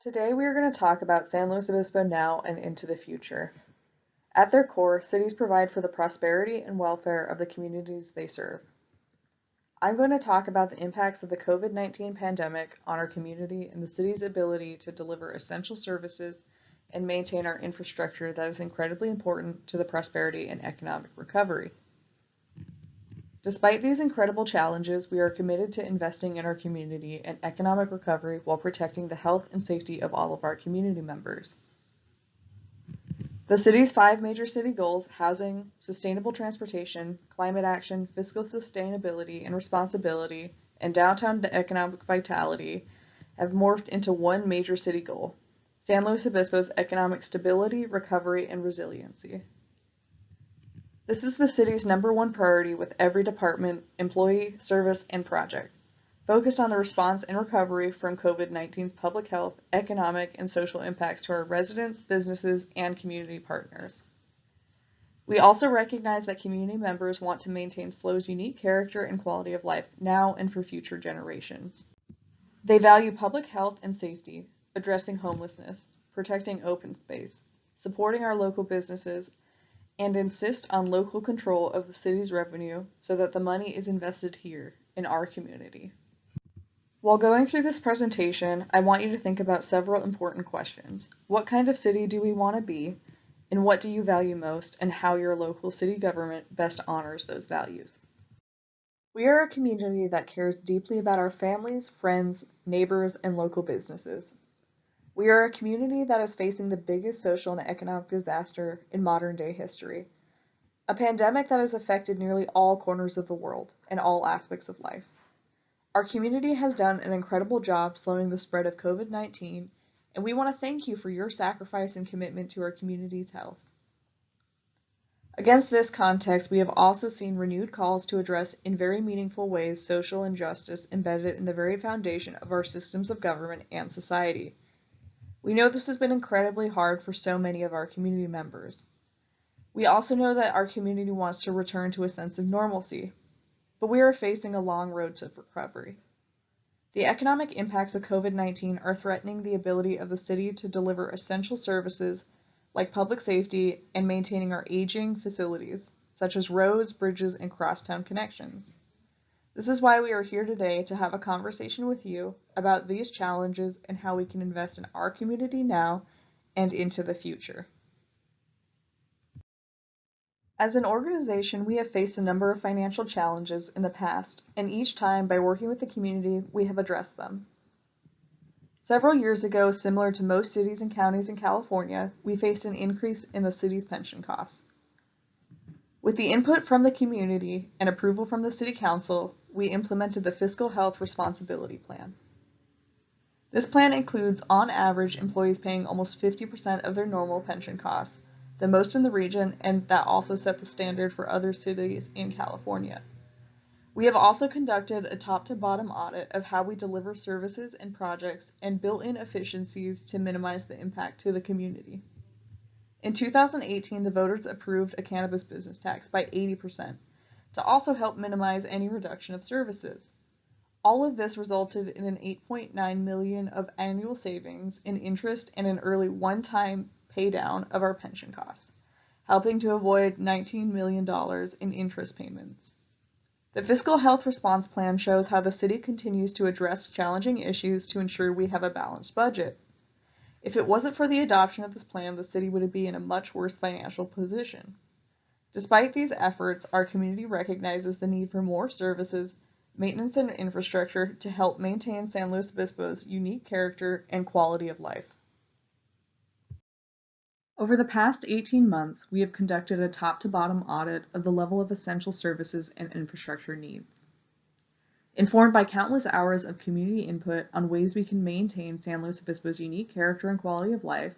Today we are going to talk about San Luis Obispo now and into the future. At their core, cities provide for the prosperity and welfare of the communities they serve. I'm going to talk about the impacts of the COVID-19 pandemic on our community and the city's ability to deliver essential services and maintain our infrastructure that is incredibly important to the prosperity and economic recovery. Despite these incredible challenges, we are committed to investing in our community and economic recovery while protecting the health and safety of all of our community members. The city's 5 major city goals, housing, sustainable transportation, climate action, fiscal sustainability and responsibility, and downtown economic vitality, have morphed into one major city goal, San Luis Obispo's economic stability, recovery, and resiliency. This is the city's #1 priority with every department, employee, service, and project, focused on the response and recovery from COVID-19's public health, economic, and social impacts to our residents, businesses, and community partners. We also recognize that community members want to maintain SLO's unique character and quality of life now and for future generations. They value public health and safety, addressing homelessness, protecting open space, supporting our local businesses, and insist on local control of the city's revenue so that the money is invested here, in our community. While going through this presentation, I want you to think about several important questions. What kind of city do we want to be, and what do you value most, and how your local city government best honors those values? We are a community that cares deeply about our families, friends, neighbors, and local businesses. We are a community that is facing the biggest social and economic disaster in modern-day history, a pandemic that has affected nearly all corners of the world and all aspects of life. Our community has done an incredible job slowing the spread of COVID-19, and we want to thank you for your sacrifice and commitment to our community's health. Against this context, we have also seen renewed calls to address in very meaningful ways social injustice embedded in the very foundation of our systems of government and society. We know this has been incredibly hard for so many of our community members. We also know that our community wants to return to a sense of normalcy, but we are facing a long road to recovery. The economic impacts of COVID-19 are threatening the ability of the city to deliver essential services like public safety and maintaining our aging facilities, such as roads, bridges, and crosstown connections. This is why we are here today to have a conversation with you about these challenges and how we can invest in our community now and into the future. As an organization, we have faced a number of financial challenges in the past, and each time, by working with the community, we have addressed them. Several years ago, similar to most cities and counties in California, we faced an increase in the city's pension costs. With the input from the community and approval from the City Council, we implemented the Fiscal Health Responsibility Plan. This plan includes, on average, employees paying almost 50% of their normal pension costs, the most in the region, and that also set the standard for other cities in California. We have also conducted a top-to-bottom audit of how we deliver services and projects and built in efficiencies to minimize the impact to the community. In 2018, the voters approved a cannabis business tax by 80% to also help minimize any reduction of services. All of this resulted in an $8.9 million of annual savings in interest and an early one-time paydown of our pension costs, helping to avoid $19 million in interest payments. The Fiscal Health Response Plan shows how the city continues to address challenging issues to ensure we have a balanced budget. If it wasn't for the adoption of this plan, the city would be in a much worse financial position. Despite these efforts, our community recognizes the need for more services, maintenance, and infrastructure to help maintain San Luis Obispo's unique character and quality of life. Over the past 18 months, we have conducted a top-to-bottom audit of the level of essential services and infrastructure needs. Informed by countless hours of community input on ways we can maintain San Luis Obispo's unique character and quality of life,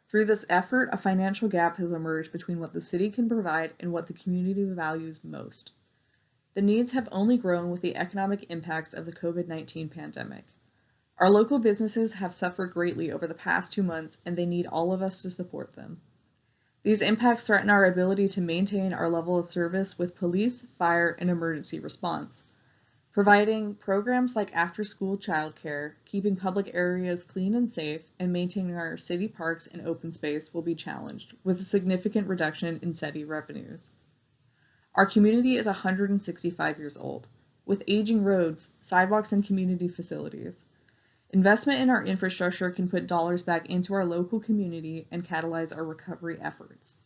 through this effort, a financial gap has emerged between what the city can provide and what the community values most. The needs have only grown with the economic impacts of the COVID-19 pandemic. Our local businesses have suffered greatly over the past 2 months, and they need all of us to support them. These impacts threaten our ability to maintain our level of service with police, fire, and emergency response. Providing programs like after-school childcare, keeping public areas clean and safe, and maintaining our city parks and open space will be challenged, with a significant reduction in city revenues. Our community is 165 years old, with aging roads, sidewalks, and community facilities. Investment in our infrastructure can put dollars back into our local community and catalyze our recovery efforts.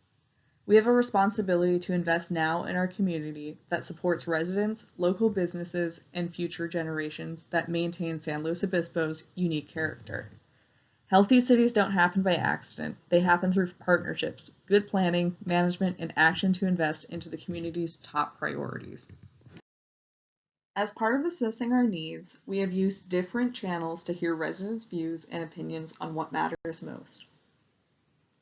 We have a responsibility to invest now in our community that supports residents, local businesses, and future generations that maintain San Luis Obispo's unique character. Healthy cities don't happen by accident. They happen through partnerships, good planning, management, and action to invest into the community's top priorities. As part of assessing our needs, we have used different channels to hear residents' views and opinions on what matters most.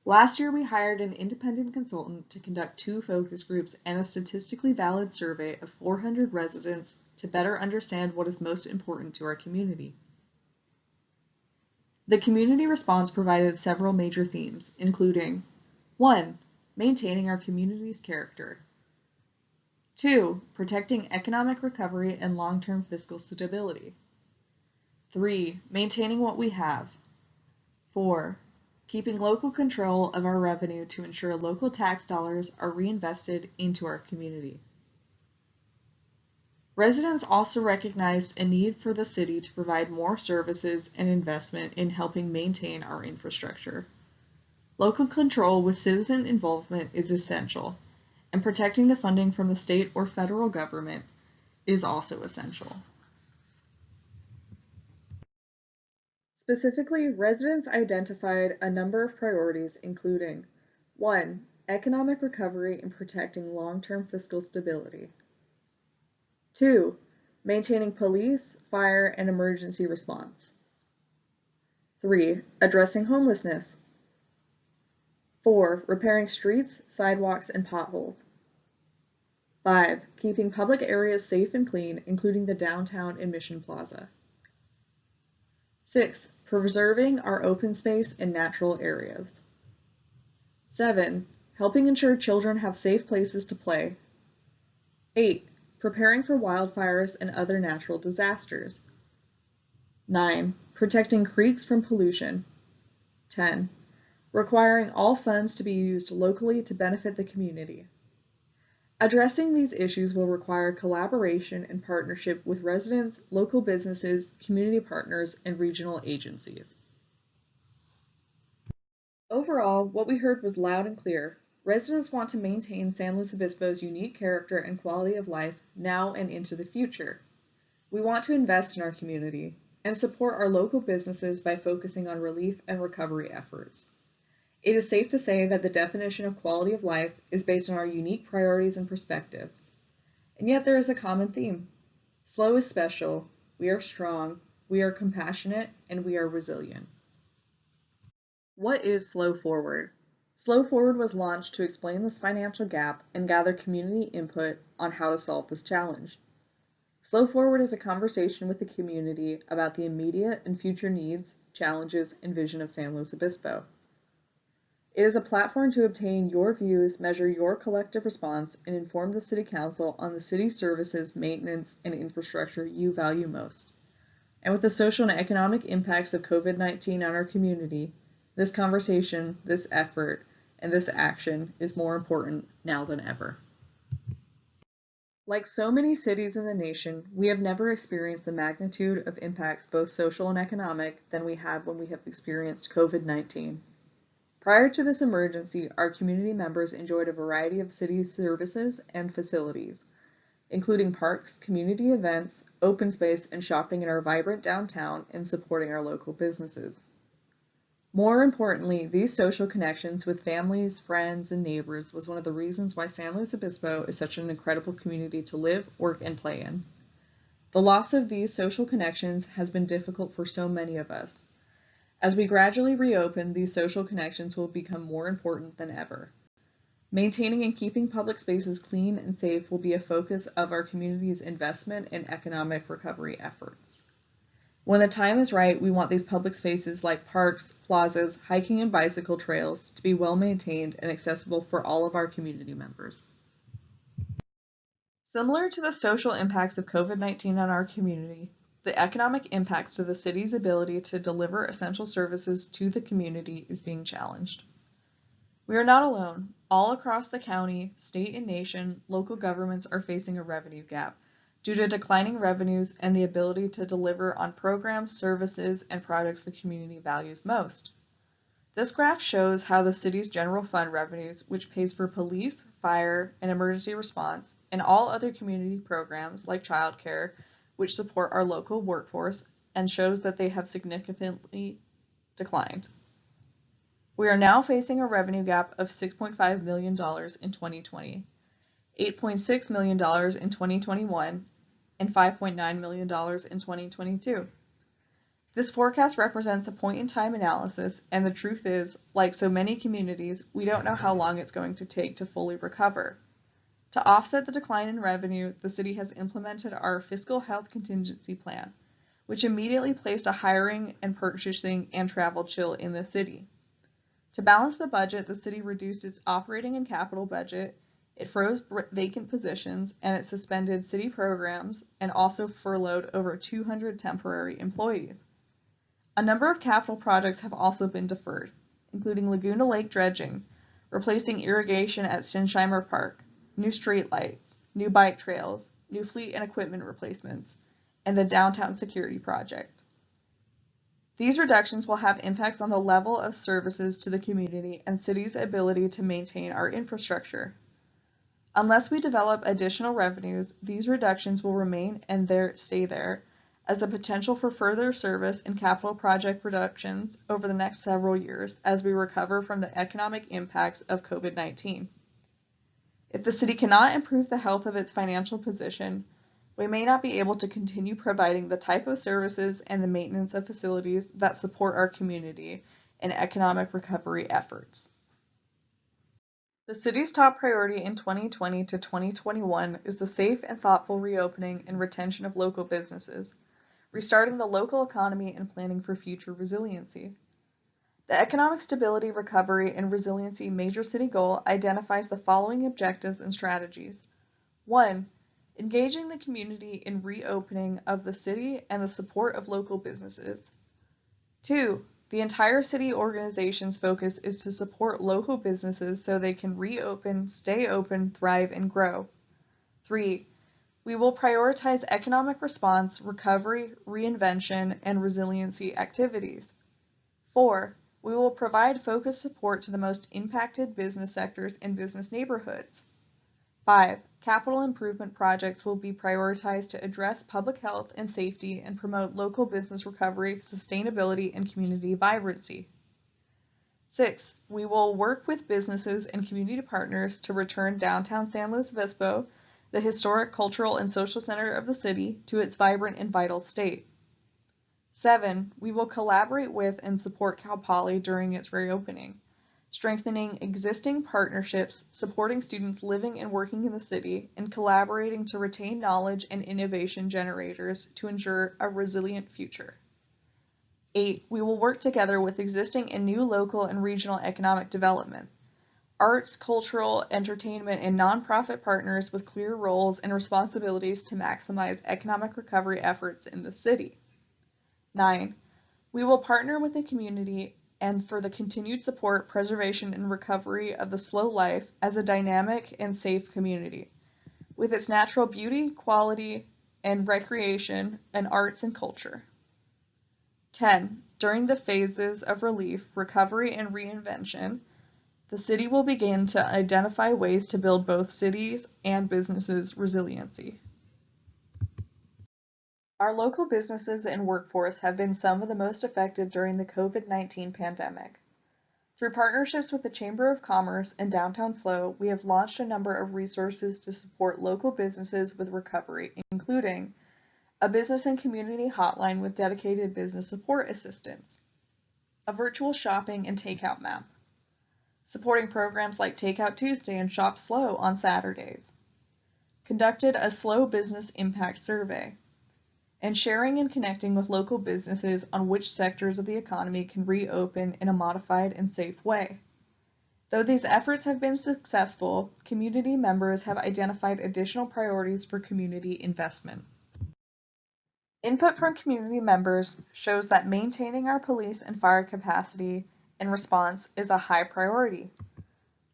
Last year, we hired an independent consultant to conduct 2 focus groups and a statistically valid survey of 400 residents to better understand what is most important to our community. The community response provided several major themes, including 1. Maintaining our community's character. 2. Protecting economic recovery and long-term fiscal stability. 3. Maintaining what we have. 4. Keeping local control of our revenue to ensure local tax dollars are reinvested into our community. Residents also recognized a need for the city to provide more services and investment in helping maintain our infrastructure. Local control with citizen involvement is essential, and protecting the funding from the state or federal government is also essential. Specifically, residents identified a number of priorities including 1. Economic recovery and protecting long-term fiscal stability. 2. Maintaining police, fire, and emergency response. 3. Addressing homelessness. 4. Repairing streets, sidewalks, and potholes. 5. Keeping public areas safe and clean, including the downtown and Mission Plaza. 6. Preserving our open space and natural areas. 7. Helping ensure children have safe places to play. 8. Preparing for wildfires and other natural disasters. 9. Protecting creeks from pollution. 10. Requiring all funds to be used locally to benefit the community. Addressing these issues will require collaboration and partnership with residents, local businesses, community partners, and regional agencies. Overall, what we heard was loud and clear. Residents want to maintain San Luis Obispo's unique character and quality of life now and into the future. We want to invest in our community and support our local businesses by focusing on relief and recovery efforts. It is safe to say that the definition of quality of life is based on our unique priorities and perspectives. And yet there is a common theme. SLO is special, we are strong, we are compassionate, and we are resilient. What is SLO Forward? SLO Forward was launched to explain this financial gap and gather community input on how to solve this challenge. SLO Forward is a conversation with the community about the immediate and future needs, challenges, and vision of San Luis Obispo. It is a platform to obtain your views, measure your collective response, and inform the City Council on the city services, maintenance, and infrastructure you value most. And with the social and economic impacts of COVID-19 on our community, this conversation, this effort, and this action is more important now than ever. Like so many cities in the nation, we have never experienced the magnitude of impacts, both social and economic, than we have when we have experienced COVID-19. Prior to this emergency, our community members enjoyed a variety of city services and facilities, including parks, community events, open space, and shopping in our vibrant downtown and supporting our local businesses. More importantly, these social connections with families, friends, and neighbors was one of the reasons why San Luis Obispo is such an incredible community to live, work, and play in. The loss of these social connections has been difficult for so many of us. As we gradually reopen, these social connections will become more important than ever. Maintaining and keeping public spaces clean and safe will be a focus of our community's investment and economic recovery efforts. When the time is right, we want these public spaces like parks, plazas, hiking and bicycle trails to be well maintained and accessible for all of our community members. Similar to the social impacts of COVID-19 on our community, the economic impacts to the city's ability to deliver essential services to the community is being challenged. We are not alone. All across the county, state, and nation, local governments are facing a revenue gap due to declining revenues and the ability to deliver on programs, services, and products the community values most. This graph shows how the city's general fund revenues, which pays for police, fire, and emergency response, and all other community programs like childcare, which support our local workforce, and shows that they have significantly declined. We are now facing a revenue gap of $6.5 million in 2020, $8.6 million in 2021, and $5.9 million in 2022. This forecast represents a point-in-time analysis, and the truth is, like so many communities, we don't know how long it's going to take to fully recover. To offset the decline in revenue, the city has implemented our Fiscal Health Contingency Plan, which immediately placed a hiring and purchasing and travel chill in the city. To balance the budget, the city reduced its operating and capital budget, it froze vacant positions, and it suspended city programs and also furloughed over 200 temporary employees. A number of capital projects have also been deferred, including Laguna Lake dredging, replacing irrigation at Stinsheimer Park, new streetlights, new bike trails, new fleet and equipment replacements, and the downtown security project. These reductions will have impacts on the level of services to the community and city's ability to maintain our infrastructure. Unless we develop additional revenues, these reductions will remain and stay there as a potential for further service and capital project reductions over the next several years as we recover from the economic impacts of COVID-19. If the city cannot improve the health of its financial position, we may not be able to continue providing the type of services and the maintenance of facilities that support our community and economic recovery efforts. The city's top priority in 2020 to 2021 is the safe and thoughtful reopening and retention of local businesses, restarting the local economy and planning for future resiliency. The Economic Stability, Recovery, and Resiliency Major City Goal identifies the following objectives and strategies. 1. Engaging the community in reopening of the city and the support of local businesses. 2. The entire city organization's focus is to support local businesses so they can reopen, stay open, thrive, and grow. 3. We will prioritize economic response, recovery, reinvention, and resiliency activities. 4. We will provide focused support to the most impacted business sectors and business neighborhoods. 5. Capital improvement projects will be prioritized to address public health and safety and promote local business recovery, sustainability, and community vibrancy. 6. We will work with businesses and community partners to return downtown San Luis Obispo, the historic, cultural, and social center of the city, to its vibrant and vital state. 7. We will collaborate with and support Cal Poly during its reopening, strengthening existing partnerships, supporting students living and working in the city, and collaborating to retain knowledge and innovation generators to ensure a resilient future. 8. We will work together with existing and new local and regional economic development, arts, cultural, entertainment, and nonprofit partners with clear roles and responsibilities to maximize economic recovery efforts in the city. 9. We will partner with the community and for the continued support, preservation, and recovery of the SLO life as a dynamic and safe community, with its natural beauty, quality, and recreation, and arts and culture. 10. During the phases of relief, recovery, and reinvention, the city will begin to identify ways to build both cities and businesses' resiliency. Our local businesses and workforce have been some of the most affected during the COVID-19 pandemic. Through partnerships with the Chamber of Commerce and Downtown SLO, we have launched a number of resources to support local businesses with recovery, including a business and community hotline with dedicated business support assistance, a virtual shopping and takeout map, supporting programs like Takeout Tuesday and Shop SLO on Saturdays, conducted a SLO business impact survey, and sharing and connecting with local businesses on which sectors of the economy can reopen in a modified and safe way. Though these efforts have been successful, community members have identified additional priorities for community investment. Input from community members shows that maintaining our police and fire capacity and response is a high priority.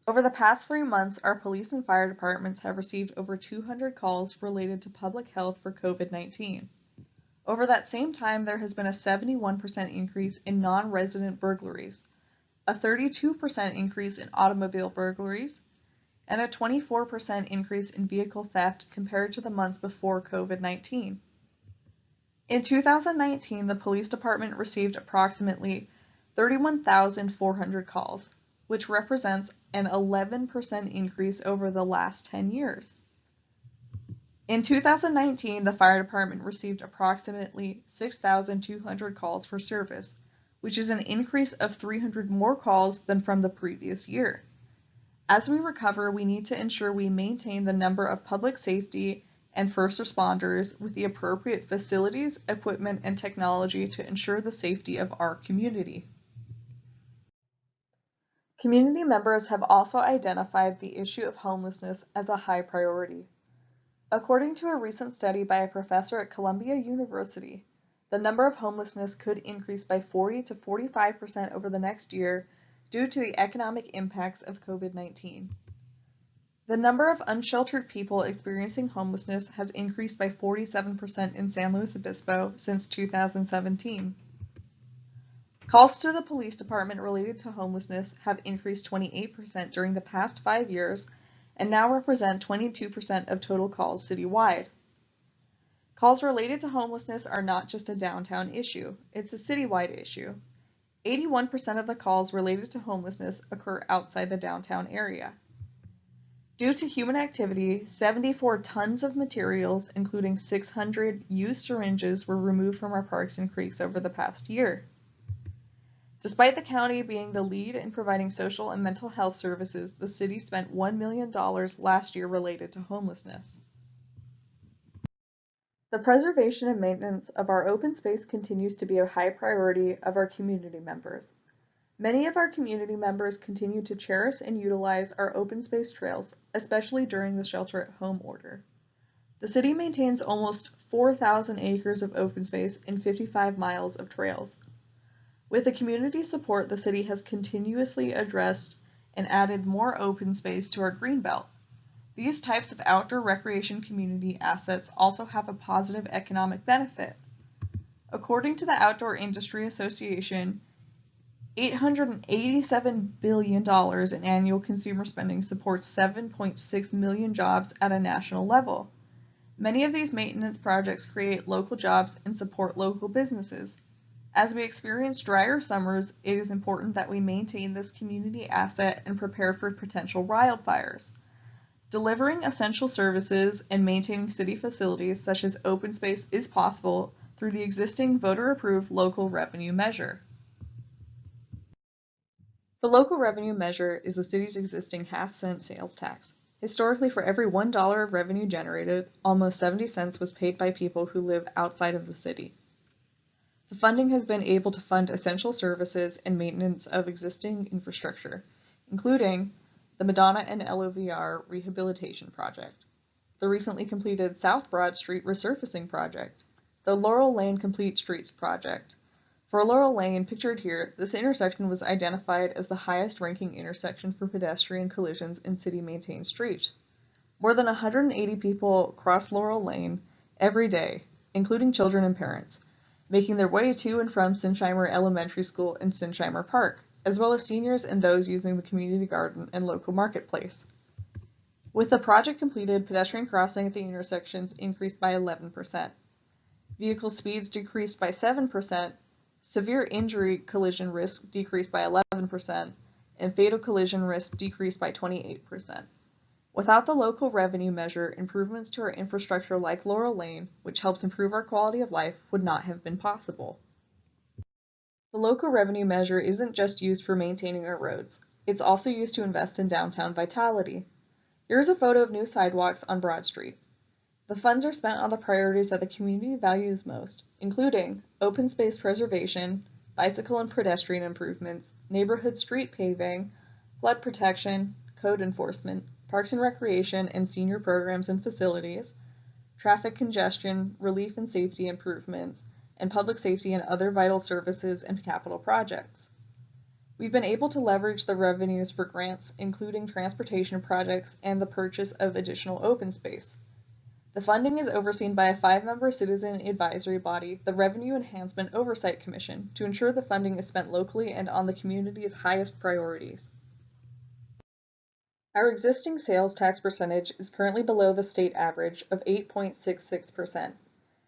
Over the past 3 months, our police and fire departments have received over 200 calls related to public health for COVID-19. Over that same time, there has been a 71% increase in non-resident burglaries, a 32% increase in automobile burglaries, and a 24% increase in vehicle theft compared to the months before COVID-19. In 2019, the police department received approximately 31,400 calls, which represents an 11% increase over the last 10 years. In 2019, the fire department received approximately 6,200 calls for service, which is an increase of 300 more calls than from the previous year. As we recover, we need to ensure we maintain the number of public safety and first responders with the appropriate facilities, equipment, and technology to ensure the safety of our community. Community members have also identified the issue of homelessness as a high priority. According to a recent study by a professor at Columbia University, the number of homelessness could increase by 40 to 45% over the next year due to the economic impacts of COVID-19. The number of unsheltered people experiencing homelessness has increased by 47% in San Luis Obispo since 2017. Calls to the police department related to homelessness have increased 28% during the past 5 years and now represent 22% of total calls citywide. Calls related to homelessness are not just a downtown issue, it's a citywide issue. 81% of the calls related to homelessness occur outside the downtown area. Due to human activity, 74 tons of materials, including 600 used syringes, were removed from our parks and creeks over the past year. Despite the county being the lead in providing social and mental health services, the city spent $1 million last year related to homelessness. The preservation and maintenance of our open space continues to be a high priority of our community members. Many of our community members continue to cherish and utilize our open space trails, especially during the shelter-at-home order. The city maintains almost 4,000 acres of open space and 55 miles of trails. With the community support, the city has continuously addressed and added more open space to our greenbelt. These types of outdoor recreation community assets also have a positive economic benefit. According to the Outdoor Industry Association, $887 billion in annual consumer spending supports 7.6 million jobs at a national level. Many of these maintenance projects create local jobs and support local businesses. As we experience drier summers, it is important that we maintain this community asset and prepare for potential wildfires. Delivering essential services and maintaining city facilities such as open space is possible through the existing voter-approved local revenue measure. The local revenue measure is the city's existing half-cent sales tax. Historically, for every $1 of revenue generated, almost 70 cents was paid by people who live outside of the city. The funding has been able to fund essential services and maintenance of existing infrastructure, including the Madonna and LOVR Rehabilitation Project, the recently completed South Broad Street Resurfacing Project, the Laurel Lane Complete Streets Project. For Laurel Lane, pictured here, this intersection was identified as the highest ranking intersection for pedestrian collisions in city-maintained streets. More than 180 people cross Laurel Lane every day, including children and parents, making their way to and from Sinsheimer Elementary School and Sinsheimer Park, as well as seniors and those using the community garden and local marketplace. With the project completed, pedestrian crossing at the intersections increased by 11%. Vehicle speeds decreased by 7%, severe injury collision risk decreased by 11%, and fatal collision risk decreased by 28%. Without the local revenue measure, improvements to our infrastructure like Laurel Lane, which helps improve our quality of life, would not have been possible. The local revenue measure isn't just used for maintaining our roads. It's also used to invest in downtown vitality. Here's a photo of new sidewalks on Broad Street. The funds are spent on the priorities that the community values most, including open space preservation, bicycle and pedestrian improvements, neighborhood street paving, flood protection, code enforcement, parks and recreation and senior programs and facilities, traffic congestion, relief and safety improvements, and public safety and other vital services and capital projects. We've been able to leverage the revenues for grants, including transportation projects and the purchase of additional open space. The funding is overseen by a 5-member citizen advisory body, the Revenue Enhancement Oversight Commission, to ensure the funding is spent locally and on the community's highest priorities. Our existing sales tax percentage is currently below the state average of 8.66%.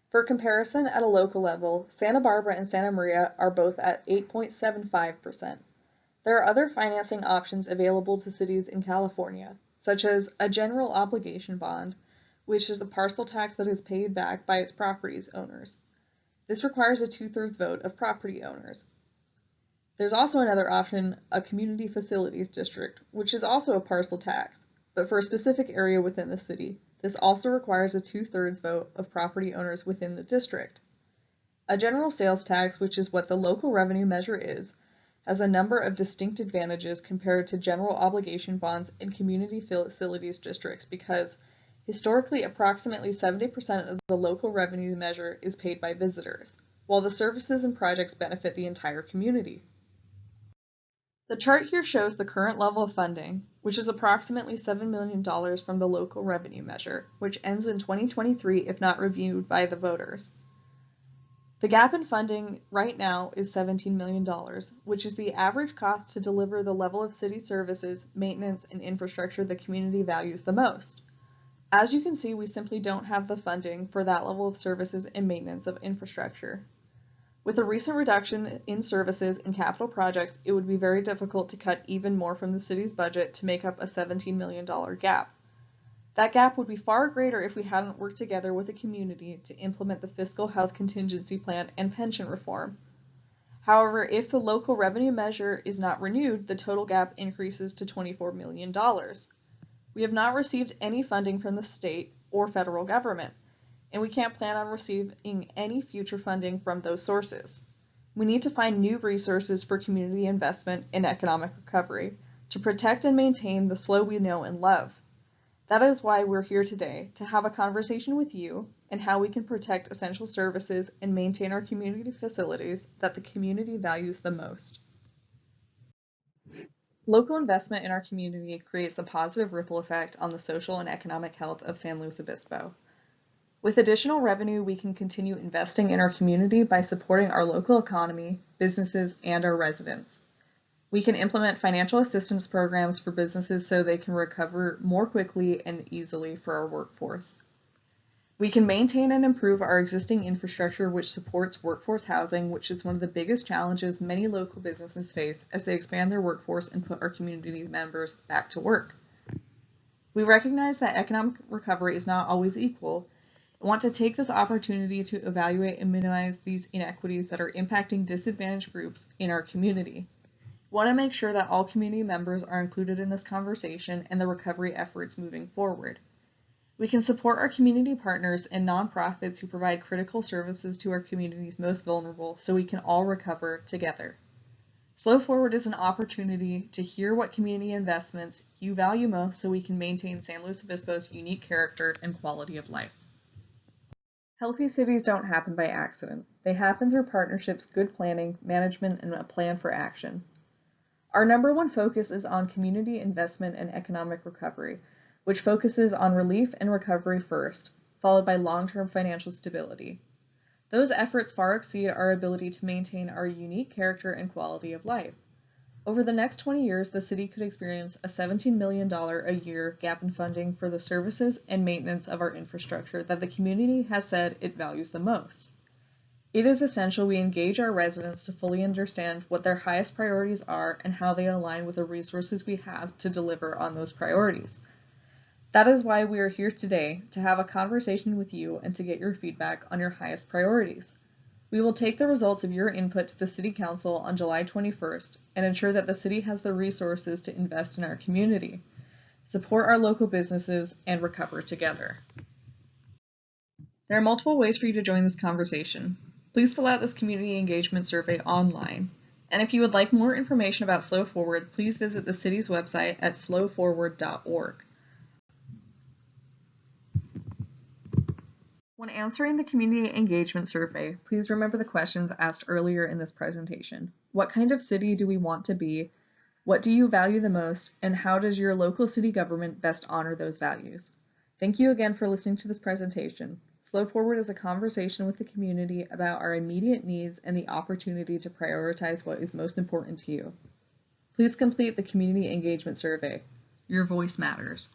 For comparison, at a local level, Santa Barbara and Santa Maria are both at 8.75%. There are other financing options available to cities in California, such as a general obligation bond, which is a parcel tax that is paid back by its property's owners. This requires a 2/3 vote of property owners. There's also another option, a community facilities district, which is also a parcel tax, but for a specific area within the city. This also requires a 2/3 vote of property owners within the district. A general sales tax, which is what the local revenue measure is, has a number of distinct advantages compared to general obligation bonds in community facilities districts because historically approximately 70% of the local revenue measure is paid by visitors, while the services and projects benefit the entire community. The chart here shows the current level of funding, which is approximately $7 million from the local revenue measure, which ends in 2023 if not reviewed by the voters. The gap in funding right now is $17 million, which is the average cost to deliver the level of city services, maintenance, and infrastructure the community values the most. As you can see, we simply don't have the funding for that level of services and maintenance of infrastructure. With a recent reduction in services and capital projects, it would be very difficult to cut even more from the city's budget to make up a $17 million gap. That gap would be far greater if we hadn't worked together with the community to implement the fiscal health contingency plan and pension reform. However, if the local revenue measure is not renewed, the total gap increases to $24 million. We have not received any funding from the state or federal government, and we can't plan on receiving any future funding from those sources. We need to find new resources for community investment and economic recovery to protect and maintain the SLO we know and love. That is why we're here today, to have a conversation with you and how we can protect essential services and maintain our community facilities that the community values the most. Local investment in our community creates a positive ripple effect on the social and economic health of San Luis Obispo. With additional revenue, we can continue investing in our community by supporting our local economy, businesses, and our residents. We can implement financial assistance programs for businesses so they can recover more quickly and easily for our workforce. We can maintain and improve our existing infrastructure which supports workforce housing, which is one of the biggest challenges many local businesses face as they expand their workforce and put our community members back to work. We recognize that economic recovery is not always equal and want to take this opportunity to evaluate and minimize these inequities that are impacting disadvantaged groups in our community. We want to make sure that all community members are included in this conversation and the recovery efforts moving forward. We can support our community partners and nonprofits who provide critical services to our community's most vulnerable so we can all recover together. SLO Forward is an opportunity to hear what community investments you value most so we can maintain San Luis Obispo's unique character and quality of life. Healthy cities don't happen by accident. They happen through partnerships, good planning, management, and a plan for action. Our number one focus is on community investment and economic recovery, which focuses on relief and recovery first, followed by long-term financial stability. Those efforts far exceed our ability to maintain our unique character and quality of life. Over the next 20 years, the city could experience a $17 million a year gap in funding for the services and maintenance of our infrastructure that the community has said it values the most. It is essential we engage our residents to fully understand what their highest priorities are and how they align with the resources we have to deliver on those priorities. That is why we are here today, to have a conversation with you and to get your feedback on your highest priorities. We will take the results of your input to the City Council on July 21st and ensure that the city has the resources to invest in our community, support our local businesses, and recover together. There are multiple ways for you to join this conversation. Please fill out this community engagement survey online. And if you would like more information about SLO Forward, please visit the city's website at sloforward.org. When answering the community engagement survey, please remember the questions asked earlier in this presentation. What kind of city do we want to be? What do you value the most? And how does your local city government best honor those values? Thank you again for listening to this presentation. SLO Forward is a conversation with the community about our immediate needs and the opportunity to prioritize what is most important to you. Please complete the community engagement survey. Your voice matters.